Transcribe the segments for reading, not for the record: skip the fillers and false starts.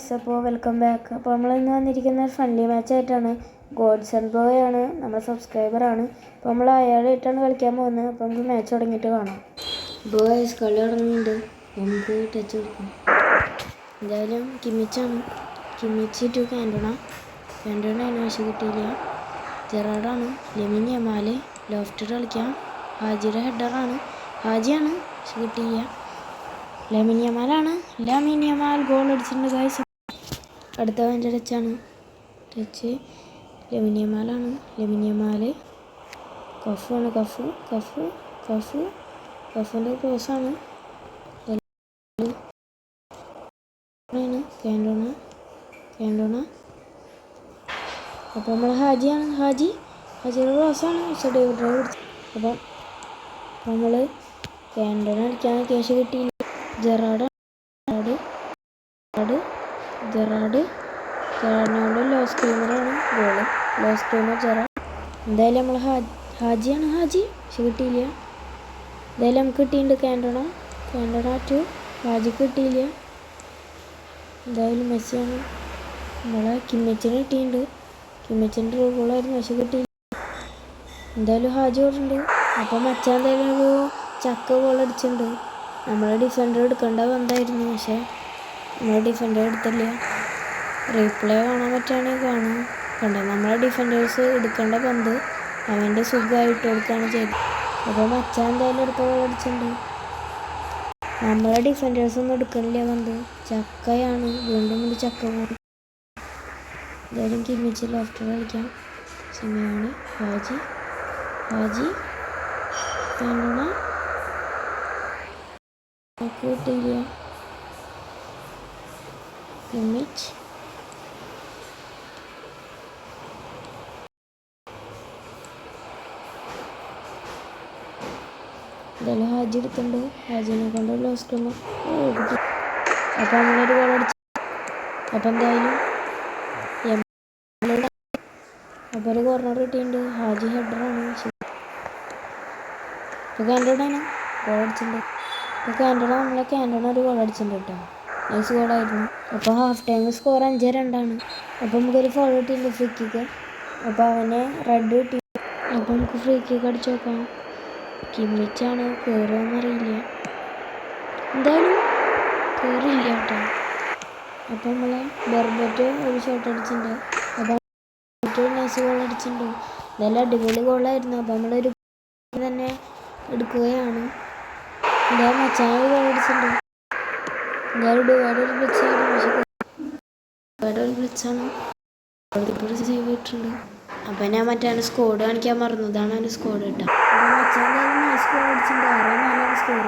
Guys, അപ്പോൾ welcome back. അപ്പോൾ നമ്മൾ ഇന്ന് വന്നിരിക്കുന്ന ഒരു ഫ്രണ്ട്ലി മാച്ചായിട്ടാണ്. ഗോഡ്സൺ ബോയ് ആണ് നമ്മുടെ സബ്സ്ക്രൈബറാണ്. അപ്പോൾ നമ്മൾ അയാളായിട്ടാണ് കളിക്കാൻ പോകുന്നത്. അപ്പോൾ നമുക്ക് മാച്ച് തുടങ്ങിയിട്ട് കാണാം. ഇപ്പോൾ ഗായ്സ് കളി തുടങ്ങിയിട്ടുണ്ട്. നമുക്ക് ടച്ച് കൊടുക്കാം. എന്തായാലും കിമ്മിച്ചാണ്. കിമ്മിച്ച് ടു കാൻഡോണ അതിന് വശം കിട്ടിയില്ല. ജെറാഡാണ്. ലെമിൻ യമാൽ ലോഫ്റ്റ് കളിക്കാം. ഹാജിയുടെ ഹെഡറാണ്. ഹാജിയാണ്, പക്ഷെ കിട്ടിയില്ല. ലെമിൻ യമാൽ ഗോൾ അടിച്ചിട്ടുണ്ട് ഗായ്സ്. അടുത്ത അവൻ്റെ ടച്ചാണ്. Touch ലെമിൻ Yamal കഫുണ്ട്. കഫിൻ്റെ ക്രോസാണ്. കാൻഡോണ. അപ്പോൾ നമ്മൾ ഹാജിയുടെ ക്രോസാണ്. പക്ഷെ ഡേവിഡ് ഡ്രൈവ് പിടിച്ചു. അപ്പം നമ്മൾ കാൻഡോണ അടിക്കാൻ കേസ് കിട്ടിയില്ല. ജെറാഡ് ജെറാഡിനോട് ലോ സ്ക്രീമറാണ് ഗോള്. Low screamer Gerrard. എന്തായാലും നമ്മൾ ഹാജിയാണ്. പക്ഷെ കിട്ടിയില്ല. എന്തായാലും നമുക്ക് കിട്ടിയിട്ടുണ്ട് കാൻഡോണ ടു ഹാജിക്ക് കിട്ടിയില്ല. എന്തായാലും മെസ്സിയാണ്. നമ്മളെ കിമ്മിച്ചിന് കിട്ടിയിട്ടുണ്ട്. കിമ്മിച്ചിൻ്റെ ഗോളായിരുന്നു, പക്ഷെ കിട്ടിയില്ല. എന്തായാലും ഹാജി ഓടുന്നുണ്ട്. അപ്പം മച്ചാൻ എന്തായാലും ഒരു ചക്ക ഗോൾ അടിച്ചിട്ടുണ്ട്. നമ്മളെ ഡിഫൻഡർ എടുക്കേണ്ട പന്തായിരുന്നു, പക്ഷേ നമ്മളെ ഡിഫൻഡർ എടുത്തില്ല. റീപ്ലേ കാണാൻ പറ്റുകയാണെങ്കിൽ കണ്ടോ, നമ്മളെ ഡിഫൻഡേഴ്സ് എടുക്കേണ്ട പന്ത് അവൻ്റെ സുഖമായിട്ട് കൊടുക്കുകയാണ് ചെയ്തത്. അപ്പോൾ മച്ചാൻ എന്തായാലും അടുത്ത ഗോൾ അടിച്ചിട്ടുണ്ട്. നമ്മളെ ഡിഫൻഡേഴ്സ് ഒന്നും എടുക്കണില്ല പന്ത്. ചക്കയാണ്. വീണ്ടും ഒരു ചക്ക പോകും. എന്തായാലും കിമ്മിച്ച് ലെഫ്റ്റ് കളിക്കാം. സിമിയോണി ഹാജി കാൻഡോണ കിട്ടിയില്ല. കിമ്മിച്ച് എന്തായാലും ഹാജി എടുക്കുന്നുണ്ട്. ഹാജിനെ കൊണ്ട് ലോസ്റ്റ് കിട്ടി. അപ്പം നമ്മളൊരു ഗോൾ അടിച്ചു. അപ്പം എന്തായാലും അപ്പോൾ ഒരു കോർണർ കിട്ടിയിട്ടുണ്ട്. ഹാജി ഹെഡറാണ്. ഇപ്പോൾ കാൻഡോണാണ് ഗോൾ അടിച്ചിട്ടുണ്ട്. ഇപ്പോൾ കാൻഡോണ ഒരു ഗോൾ അടിച്ചിട്ടുണ്ട് കേട്ടോ. നൈസ് ഗോളായിരുന്നു. അപ്പോൾ ഹാഫ് ടൈം സ്കോർ 5-2. അപ്പോൾ നമുക്കൊരു ഫോൾ കിട്ടിയിട്ടുണ്ട്, ഫ്രീ കിക്ക്. അപ്പോൾ അവനെ റെഡ് കിട്ടി. അപ്പോൾ നമുക്ക് ഫ്രീ കിക്ക് അടിച്ച് നോക്കാം. കിമ്മിച്ചാണ്. കയറുമെന്നറിയില്ല. എന്തായാലും കയറിയില്ല കേട്ടോ. അപ്പോൾ നമ്മളെ ബെർബറ്റ് ഒരു ഷോട്ട് അടിച്ചിട്ടുണ്ട്. അപ്പോൾ നൈസ് ഗോൾ അടിച്ചിട്ടുണ്ട്. എന്തായാലും അടിപൊളി ഗോളായിരുന്നു. അപ്പോൾ നമ്മളൊരു തന്നെ എടുക്കുകയാണ്. എന്തായാലും മച്ചാൻ ഗോൾ അടിച്ചിട്ടുണ്ട്. എന്തായാലും ഡിവൈഡർ ബ്ലിച്ചാണ്. സേവ് ചെയ്തിട്ടുണ്ട്. അപ്പോൾ ഞാൻ മറ്റേ സ്കോഡ് കാണിക്കാൻ മറന്നു. ഇതാണ് എൻ്റെ സ്കോഡ് കേട്ടോ. അപ്പോൾ മച്ചാൻ എന്തായാലും നൈസ് ഗോൾ അടിച്ചിട്ടുണ്ട്. 6-4 സ്കോർ.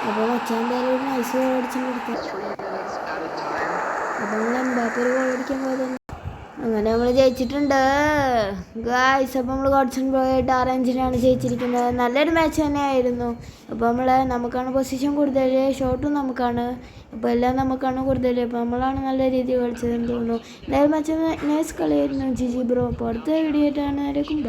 അപ്പോൾ മച്ചാൻ എന്തായാലും ഒരു നൈസ് ഗോൾ അടിച്ചിട്ടുണ്ട്. അപ്പോൾ നമ്മൾ എംബാപ്പെ ഒരു ഗോൾ അടിക്കാൻ പോയത് അങ്ങനെ നമ്മൾ ജയിച്ചിട്ടുണ്ട് ഗായ്സ്. അപ്പോൾ നമ്മൾ ഗോഡ്സൺ ബോയായിട്ട് 6-5 ജയിച്ചിരിക്കുന്നത്. നല്ലൊരു മാച്ച് തന്നെയായിരുന്നു. അപ്പോൾ നമുക്കാണ് പൊസിഷൻ കൂടുതൽ, ഷോട്ടും നമുക്കാണ്, അപ്പോൾ എല്ലാം നമുക്കാണ് കൂടുതൽ. അപ്പോൾ നമ്മളാണ് നല്ല രീതിയിൽ കളിച്ചതെന്ന് തോന്നുന്നു. എന്തായാലും മാച്ച് നൈസ് കളിയായിരുന്നു. ജിജി ബ്രോ. അപ്പോൾ അടുത്ത വീഡിയോ ആയിട്ടാണ് ആരെയും